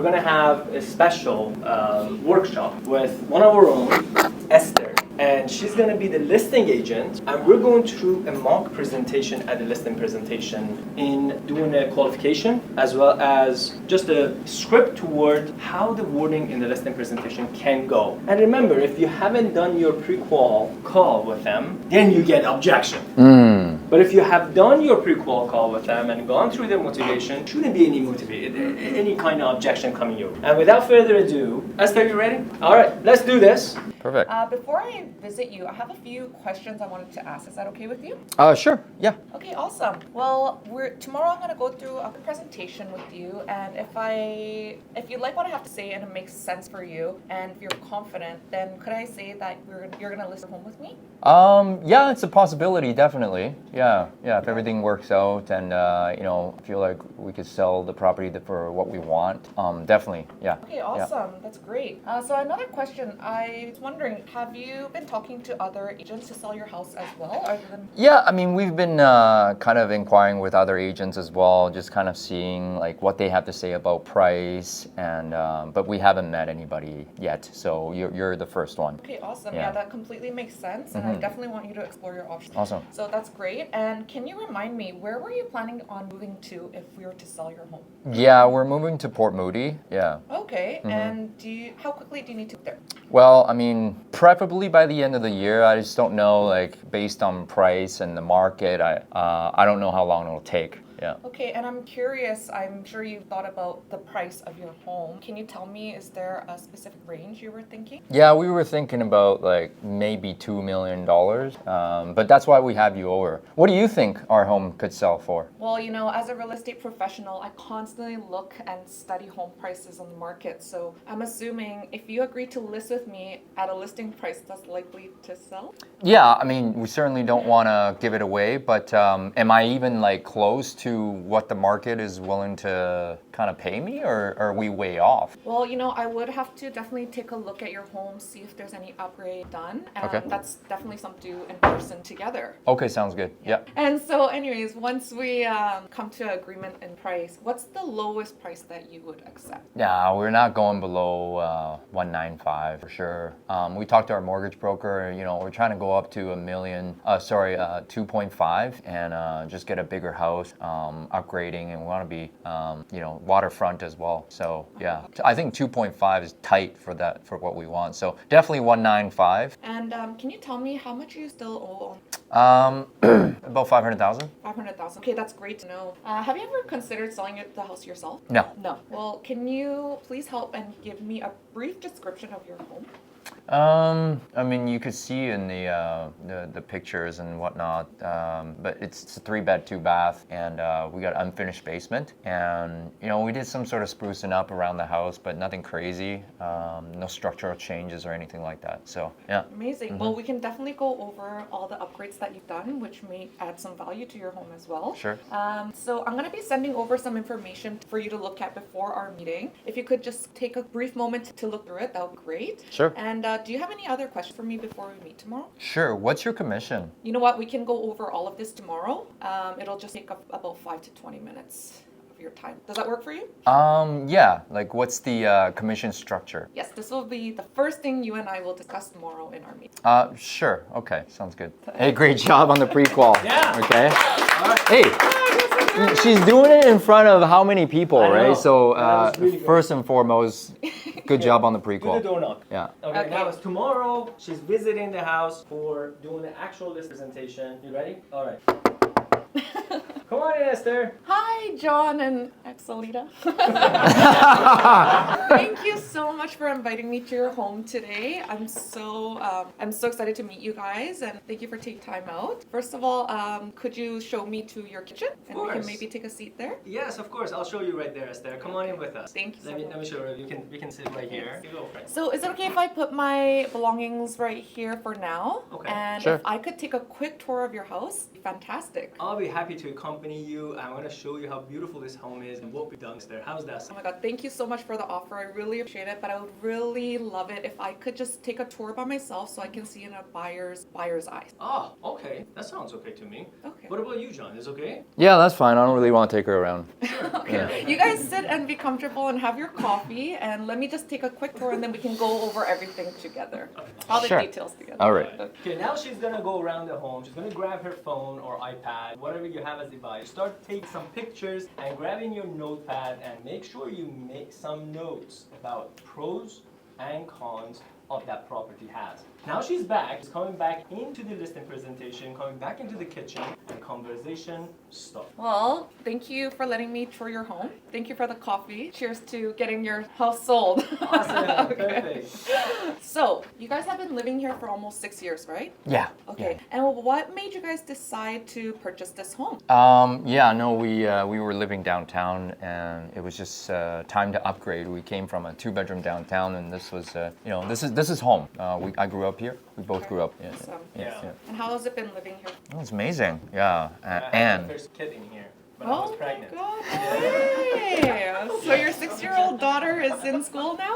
we're gonna have a special workshop with one of our own, Esther. And she's going to be the listing agent, and we're going through a mock presentation at the listing presentation in doing a qualification as well as just a script toward how the wording in the listing presentation can go. And remember, if you haven't done your pre-qual call with them, then you get objection. But if you have done your pre-qual call with them and gone through their motivation, shouldn't be any kind of objection coming your way. And without further ado, Esther, you ready? All right, let's do this. Perfect. Before I visit you, I have a few questions I wanted to ask. Is that okay with you? Sure. Yeah. Okay, awesome. Well, tomorrow I'm going to go through a presentation with you, and if you like what I have to say and it makes sense for you, and if you're confident, then could I say that you're going to list a home with me? Yeah, it's a possibility, definitely. Yeah. If everything works out and feel like we could sell the property for what we want, definitely. Yeah. Okay, awesome. Yeah. That's great. So another question, I was wondering, have you been talking to other agents to sell your house as well? Yeah, I mean, we've been kind of inquiring with other agents as well, just kind of seeing like what they have to say about price, and but we haven't met anybody yet, so you're the first one. Okay, awesome. Yeah, that completely makes sense, and I definitely want you to explore your options. Awesome. So that's great. And can you remind me, where were you planning on moving to if we were to sell your home? Yeah, we're moving to Port Moody. Yeah. Okay, and how quickly do you need to get there? Well, I mean, preferably by the end of the year. I just don't know, like, based on price and the market, I don't know how long it'll take. Yeah. Okay, and I'm curious, I'm sure you've thought about the price of your home. Can you tell me, is there a specific range you were thinking? Yeah, we were thinking about like maybe $2 million, but that's why we have you over. What do you think our home could sell for? Well, as a real estate professional, I constantly look and study home prices on the market. So I'm assuming if you agree to list with me at a listing price that's likely to sell? Yeah, I mean, we certainly don't want to give it away, but am I even like close to what the market is willing to kind of pay me, or are we way off? Well, I would have to definitely take a look at your home, see if there's any upgrade done. Okay. That's definitely something to do in person together. Okay, sounds good. Yeah. And so anyways, once we come to agreement in price, what's the lowest price that you would accept? Yeah, we're not going below 195 for sure. We talked to our mortgage broker, we're trying to go up to 2.5 and just get a bigger house, upgrading, and we want to be, waterfront as well. So yeah, I think 2.5 is tight for what we want. So definitely 195. And can you tell me how much you still owe on? About 500,000. 500,000. Okay, that's great to know. Have you ever considered selling the house yourself? No. No. Well, can you please help and give me a brief description of your home? I mean, you could see in the pictures and whatnot, but it's a 3-bed, 2-bath, and we got unfinished basement, and we did some sort of sprucing up around the house, but nothing crazy, no structural changes or anything like that. So yeah. Amazing. Well, we can definitely go over all the upgrades that you've done, which may add some value to your home as well. Sure. So I'm going to be sending over some information for you to look at before our meeting. If you could just take a brief moment to look through it, that would be great. Sure. And do you have any other questions for me before we meet tomorrow? Sure. What's your commission? You know what? We can go over all of this tomorrow. It'll just take up about 5 to 20 minutes of your time. Does that work for you? Yeah. Like, what's the commission structure? Yes, this will be the first thing you and I will discuss tomorrow in our meeting. Sure. Okay. Sounds good. Hey, great job on the pre-qual. Yeah. Okay. Hey. She's doing it in front of how many people, right? So really first and foremost, good job on the prequel. Do the door knock. Yeah. Okay, now it's tomorrow. She's visiting the house for doing the actual list presentation. You ready? All right. Come on in, Esther. Hi, John and Exalita. Thank you so much for inviting me to your home today. I'm so excited to meet you guys, and thank you for taking time out. First of all, could you show me to your kitchen, and we can maybe take a seat there? Yes, of course. I'll show you right there, Esther. Come on in with us. Thank you. Let me show you. We can sit right here. You go for it. So is it okay if I put my belongings right here for now? Okay. And sure. If I could take a quick tour of your house, fantastic. I'll be happy to accompany accompany you. I'm gonna show you how beautiful this home is and what we've done there. How's that? Oh my god, thank you so much for the offer. I really appreciate it, but I would really love it if I could just take a tour by myself so I can see in a buyer's eyes. Oh, okay. That sounds okay to me. Okay. What about you, John? Is it okay? Yeah, that's fine. I don't really want to take her around. Okay. You guys sit and be comfortable and have your coffee, and let me just take a quick tour, and then we can go over everything together. All the Sure. details together. All right. Okay, now she's gonna go around the home. She's gonna grab her phone or iPad, whatever you have as a device. Start taking some pictures and grabbing your notepad and make sure you make some notes about pros and cons of that property has. Now she's back. She's coming back into the listing presentation, coming back into the kitchen, and conversation starts. Well, thank you for letting me tour your home. Thank you for the coffee. Cheers to getting your house sold. Awesome, Okay. perfect. So, you guys have been living here for almost 6 years, right? Yeah. Okay. And what made you guys decide to purchase this home? Yeah, no, we were living downtown, and it was just time to upgrade. We came from a 2-bedroom downtown, and this was, this is home. I grew up here. We both grew up. Yeah. Awesome. Yeah. And how has it been living here? Oh, it's amazing. Yeah, I had and my first kid in here when I was Oh my pregnant. god. Hey. So your 6-year-old daughter is in school now?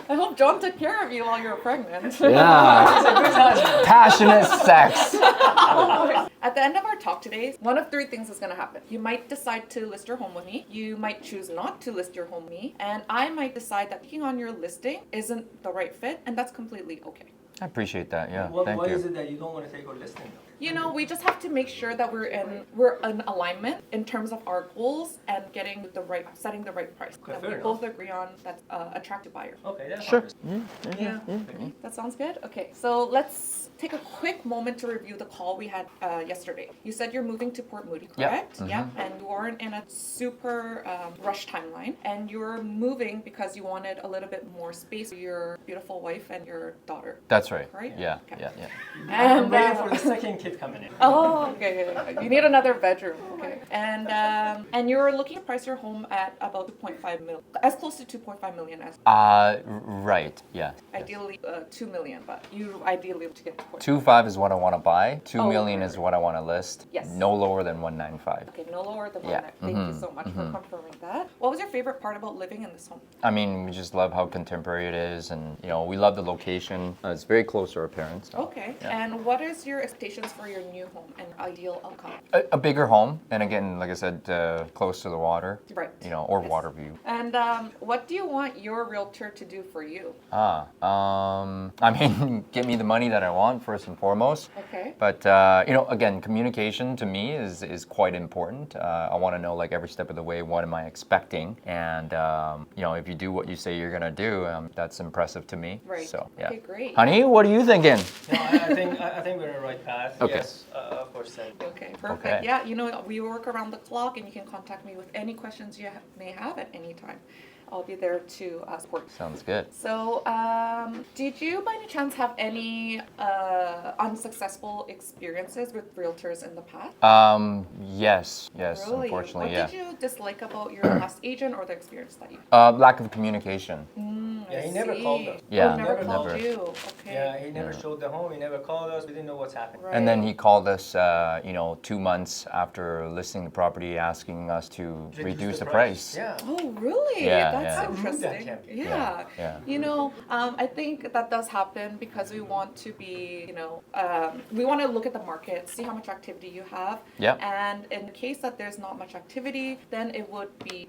I hope John took care of you while you were pregnant. yeah, passionate sex. At the end of our talk today, one of 3 things is going to happen. You might decide to list your home with me. You might choose not to list your home with me. And I might decide that clicking on your listing isn't the right fit, and that's completely okay. I appreciate that. Yeah, What, thank why you. is it that you don't want to take our listing though? You know, we just have to make sure that we're in alignment in terms of our goals and setting the right price Okay, that fair we enough. both agree on that's attractive buyer. Okay, that's Sure. Yeah. That sounds good. Okay, so let's take a quick moment to review the call we had yesterday. You said you're moving to Port Moody, Yep. correct? Yeah. And you aren't in a super rush timeline, and you're moving because you wanted a little bit more space for your beautiful wife and your daughter. That's right. Right? Yeah, Okay. yeah, yeah. I'm And waiting for the second kid coming in. oh, okay. You need another bedroom. Okay. And you're looking to price your home at about 2.5 million, as close to 2.5 million as Right. Yeah. ideally 2 million, but you ideally want to get to 2.5. 2.5 is what I want to buy. 2 Oh, million right, is what I want to list. Yes. No lower than 195. Okay, no lower than Yeah. 1. Thank you so much for confirming that. What was your favorite part about living in this home? I mean, we just love how contemporary it is, and we love the location. It's very close to our parents. Okay. Yeah. And what is your expectations for your new home and ideal outcome? A bigger home, and again, like I said, close to the water. Right. Or Yes. water view. And what do you want your realtor to do for you? I mean, get me the money that I want first and foremost. Okay. But again, communication to me is quite important. I want to know like every step of the way, what am I expecting, and if you do what you say you're gonna do, that's impressive to me. Right. So yeah. Okay, great. Honey, what are you thinking? No, I think we're on the right path. Okay. Yes, of course. Okay, perfect. Okay. Yeah, we work around the clock, and you can contact me with any questions you may have at any time. I'll be there to support. Sounds good. So, did you by any chance have any unsuccessful experiences with realtors in the past? Yes, Really? unfortunately, What yeah. did you dislike about your last agent or the experience that you? Lack of communication. Yeah, he I never see. called us. Yeah, Oh, never called never. you. Okay. Yeah, he never showed the home. He never called us. We didn't know what's happening. Right. And then he called us, 2 months after listing the property, asking us to reduce the price. Yeah. Oh, really? Yeah, That's yeah. How rude that interesting. can be. Yeah. Yeah. I think that does happen because we want to be, we want to look at the market, see how much activity you have. Yeah. And in the case that there's not much activity, then it would be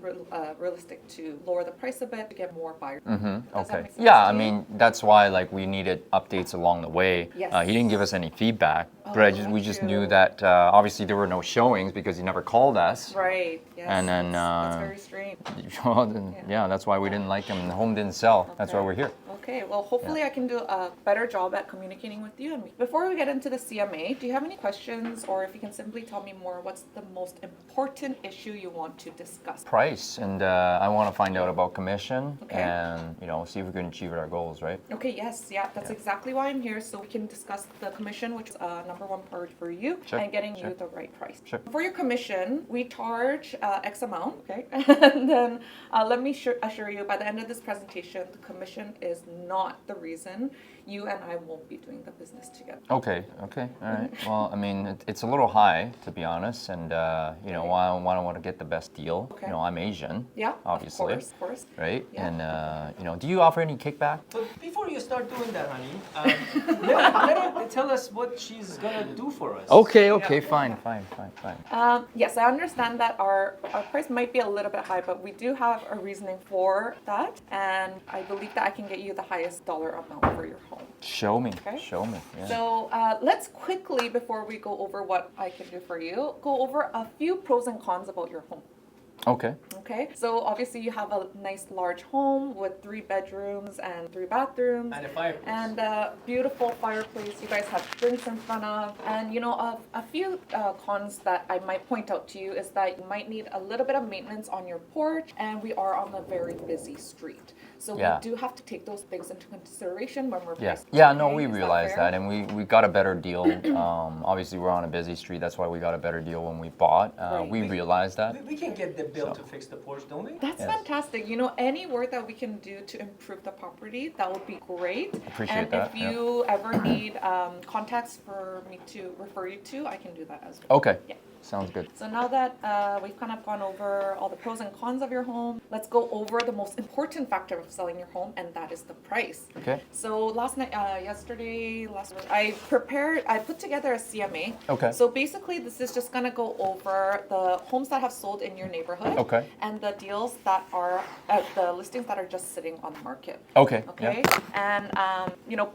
realistic to lower the price a bit to get more buyers. Does that Okay. make sense Yeah, to I you? mean that's why like we needed updates along the way. Yes. He didn't give us any feedback, Oh, but we got just you. knew that obviously there were no showings because he never called us. Right. Yes. And then, that's very strange. Well, then, yeah, that's why we didn't like him. The home didn't sell. That's why Okay. we're here. Okay, well, hopefully I can do a better job at communicating with you. And before we get into the CMA, do you have any questions, or if you can simply tell me more, what's the most important issue you want to discuss? Price, and I want to find out about commission, Okay. and see if we can achieve our goals, right? Okay, yes, yeah, that's exactly why I'm here, so we can discuss the commission, which is number one priority for you, Sure, and getting sure. you the right price. Sure. For your commission, we charge X amount, okay? And then let me assure you, by the end of this presentation, the commission is not the reason you and I won't be doing the business together. Okay, all right. Well, I mean, it's a little high, to be honest, and you know, why I want to get the best deal. Okay. You know, I'm Asian. Yeah, obviously. of course. Right? Yeah. And you know, do you offer any kickback? But before you start doing that, honey, let her tell us what she's gonna do for us. Okay, Yeah. fine. Yes, I understand that our price might be a little bit high, but we do have a reasoning for that, and I believe that I can get you the highest dollar amount for your home. Show me. Okay. Show me. Yeah. So let's quickly, before we go over what I can do for you, go over a few pros and cons about your home. Okay. Okay, so obviously you have a nice large home with 3 bedrooms and 3 bathrooms. And a fireplace. And a beautiful fireplace. You guys have drinks in front of. And you know, a few cons that I might point out to you is that you might need a little bit of maintenance on your porch, and we are on a very busy street. So Yeah. we do have to take those things into consideration when we're Yeah. pricing. Yeah, no, Okay, we is realized fair? that, and we got a better deal. Obviously, we're on a busy street. That's why we got a better deal when we bought. Right. We realized that. We can get the bill So. to fix the porch, don't we? That's Yes. fantastic. You know, any work that we can do to improve the property, that would be great. Appreciate and that, if yeah. you ever need contacts for me to refer you to, I can do that as well. Okay. Yeah. Sounds good. So now that we've kind of gone over all the pros and cons of your home, let's go over the most important factor of selling your home, and that is the price. Okay. So last night, I put together a CMA. Okay. So basically, this is just gonna go over the homes that have sold in your neighborhood. Okay. And the deals that are, the listings that are just sitting on the market. Okay. Okay. Yeah. And you know,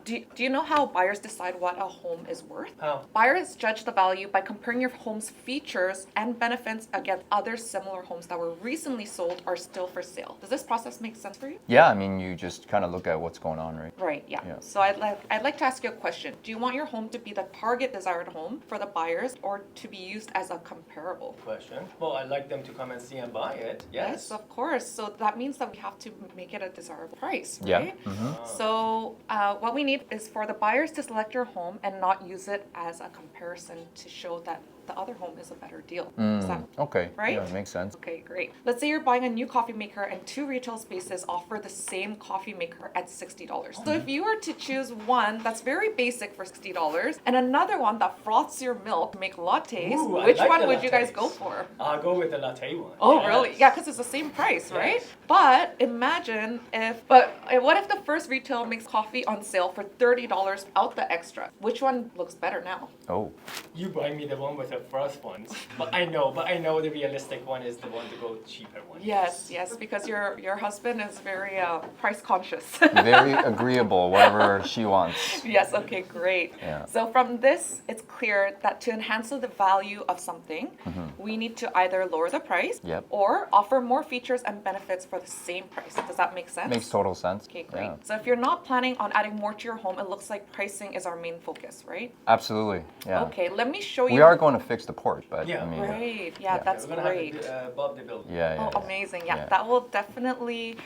do you know how buyers decide what a home is worth? How? Buyers judge the value by comparing your home's features and benefits against other similar homes that were recently sold or still for sale. Does this process make sense for you? Yeah, I mean, you just kind of look at what's going on, right? Right, yeah. Yeah. So I'd like to ask you a question. Do you want your home to be the target desired home for the buyers or to be used as a comparable? Question. Well, I'd like them to come and see and buy it. Yes. Of course. So that means that we have to make it a desirable price, Yeah. right? So what we need is for the buyers to select your home and not use it as a comparison to show that the other home is a better deal. Is that Okay. right? Yeah, makes sense. Okay, great. Let's say you're buying a new coffee maker and 2 retail spaces offer the same coffee maker at $60. So if you were to choose one that's very basic for $60 and another one that froths your milk to make lattes, Ooh, I which like one the would you guys lattes. go for? I'll go with the latte one. Oh, Yes. really? Yeah, because it's the same price, right? Yes. But imagine what if the first retail makes coffee on sale for $30 out the extra? Which one looks better now? Oh. You buy me the one with the frost ones. But I know the realistic one is the one to go cheaper one. Yes, because your husband is very price conscious. Very agreeable, whatever she wants. Yes, okay, great. Yeah. So from this, it's clear that to enhance the value of something, we need to either lower the price Yep. or offer more features and benefits for the same price. Does that make sense? Makes total sense. Okay, great. Yeah. So if you're not planning on adding more to your home, it looks like pricing is our main focus, right? Absolutely. Yeah. Okay, let me show you. We are going to fix the porch, but Yeah. I mean, Right, yeah, Yeah. that's We're gonna great. have to Bob the builder. yeah. Oh, amazing. Yeah, Yeah. that will definitely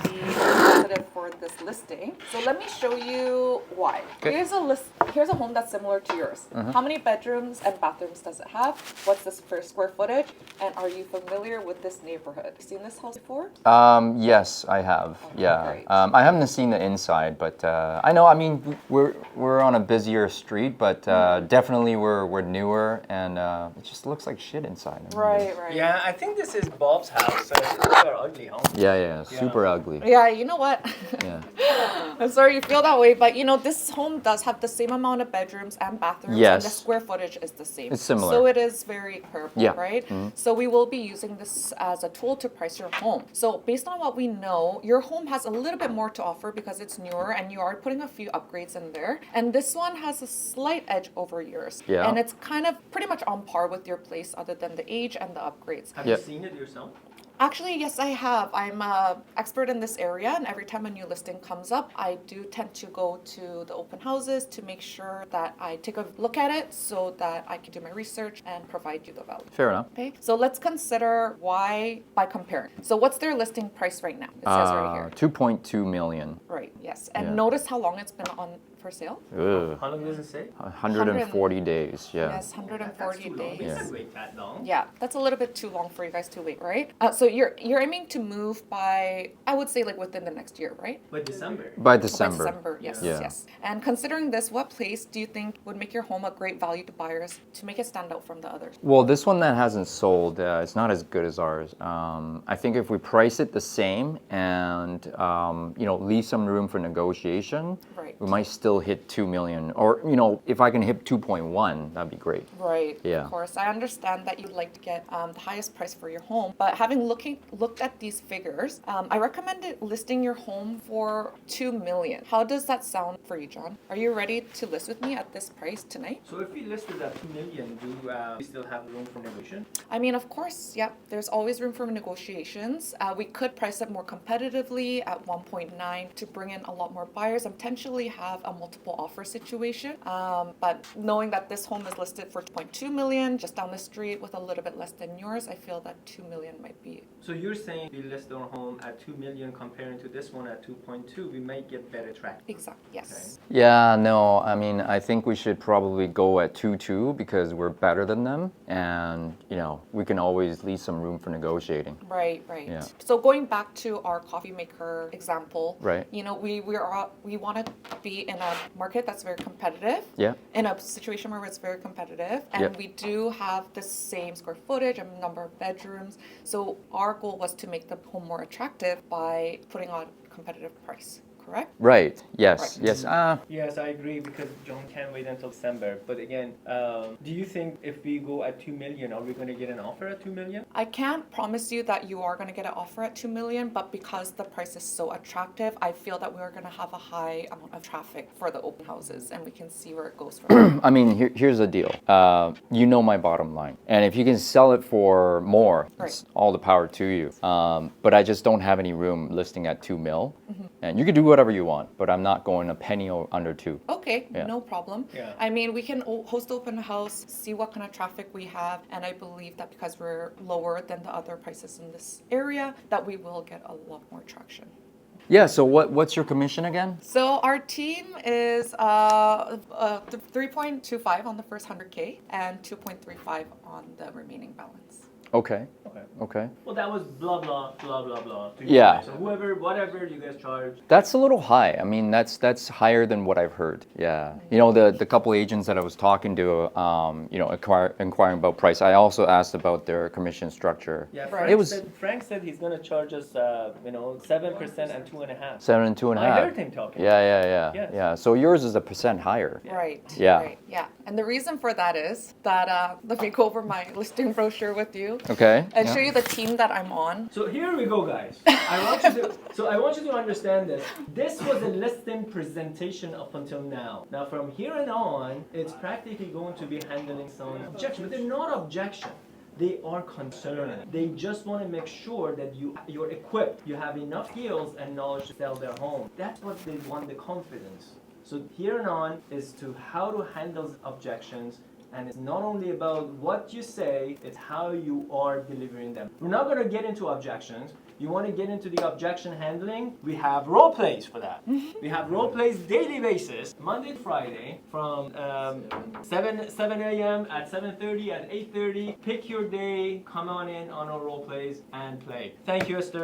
be positive for this listing. So let me show you why. Okay. Here's a home that's similar to yours. How many bedrooms and bathrooms does it have? What's this for square footage? And are you familiar with this neighborhood? Seen this house before? Yes, I have. Yeah. great. I haven't seen the inside, but I know. I mean, we're on a busier street, but definitely we're newer, and it just looks like shit inside. I mean, Right. Yeah, I think this is Bob's house. So it's our ugly home. Yeah. Super ugly. Yeah, you know what? Yeah. I'm sorry you feel that way, but you know, this home does have the same amount of bedrooms and bathrooms, and Yes. the square footage is the same. It's similar. So it is very comparable, Yeah. right? So we will be using this as a tool to price your home. So based on what we know, your home has a little bit more to offer because it's newer and you are putting a few upgrades in there. And this one has a slight edge over yours. Yeah. And it's kind of pretty much on par with your place other than the age and the upgrades. Have Yep. you seen it yourself? Actually, yes, I have. I'm an expert in this area, and every time a new listing comes up, I do tend to go to the open houses to make sure that I take a look at it so that I can do my research and provide you the value. Fair enough. Okay, so let's consider why by comparing. So what's their listing price right now? It says right here. 2.2 million. Right, yes. And Yeah. notice how long it's been on for sale. Ugh. How long does it say? 140 days, yeah. Yes, 140 days. We can't wait that long. Yeah, that's a little bit too long for you guys to wait, right? So you're aiming to move by, I would say, like within the next year, right? By December. By By December. December, yes, Yeah. yes. And considering this, what place do you think would make your home a great value to buyers to make it stand out from the others? Well, this one that hasn't sold, it's not as good as ours. I think if we price it the same and leave some room for negotiation, Right. we might still hit 2 million. Or if I can hit 2.1, that'd be great. Right. Yeah. Of course, I understand that you'd like to get the highest price for your home, but having looked at these figures, I recommended listing your home for 2 million. How does that sound for you, John? Are you ready to list with me at this price tonight? So if we listed at 2 million, do we still have room for negotiation? I mean, of course, yeah, there's always room for negotiations. We could price it more competitively at 1.9 to bring in a lot more buyers and potentially have a multiple offer situation. But knowing that this home is listed for 2.2 million just down the street with a little bit less than yours, I feel that 2 million might be. So you're saying we list our home at 2 million comparing to this one at 2.2, we might get better traction. Exactly, yes. Yeah, no, I mean, I think we should probably go at 2.2 because we're better than them. And, we can always leave some room for negotiating. Right, right. Yeah. So going back to our coffee maker example, Right. We want to be in a market that's very competitive. Yeah. In a situation where it's very competitive, and Yep. we do have the same square footage and number of bedrooms. So our goal was to make the home more attractive by putting on competitive price. Correct? Right. Yes. Right. Yes. Yes, I agree because John can't wait until December. But again, do you think if we go at 2 million, are we going to get an offer at 2 million? I can't promise you that you are going to get an offer at 2 million, but because the price is so attractive, I feel that we're going to have a high amount of traffic for the open houses, and we can see where it goes from there. I mean, here's the deal. You know my bottom line. And if you can sell it for more, it's all the power to you. But I just don't have any room listing at 2 mil. And you can do whatever you want, but I'm not going a penny under 2. Okay, Yeah. no problem. Yeah. I mean, we can host open house, see what kind of traffic we have, and I believe that because we're lower than the other prices in this area, that we will get a lot more traction. Yeah, so what's your commission again? So our team is 3.25 on the first 100K and 2.35 on the remaining balance. Okay. Okay. Okay. Well, that was blah, blah, blah, blah, blah. to you Yeah. guys. So whatever you guys charge. That's a little high. I mean, that's higher than what I've heard. Yeah. The couple agents that I was talking to, inquiring about price, I also asked about their commission structure. Yeah, Right. Frank said he's going to charge us, 7% and 2.5%. 7 and 2.5. I heard him talking. Yeah. Yes. Yeah. So yours is 1% higher. Yeah. Right. Yeah. Right. Yeah. And the reason for that is that let me go over my listing brochure with you Okay. and yeah. show you the team that I'm on. So here we go, guys. I want you to understand this. This was a listing presentation up until now. Now, from here and on, it's practically going to be handling some objection, but they're not objection. They are concerned. They just want to make sure that you're equipped, you have enough skills and knowledge to sell their home. That's what they want, the confidence. So here and on is to how to handle objections. And it's not only about what you say, it's how you are delivering them. We're not going to get into objections. You want to get into the objection handling? We have role plays for that. We have role plays daily basis, Monday to Friday, from 7 a.m. at 7:30 at 8:30. Pick your day, come on in on our role plays and play. Thank you, Esther.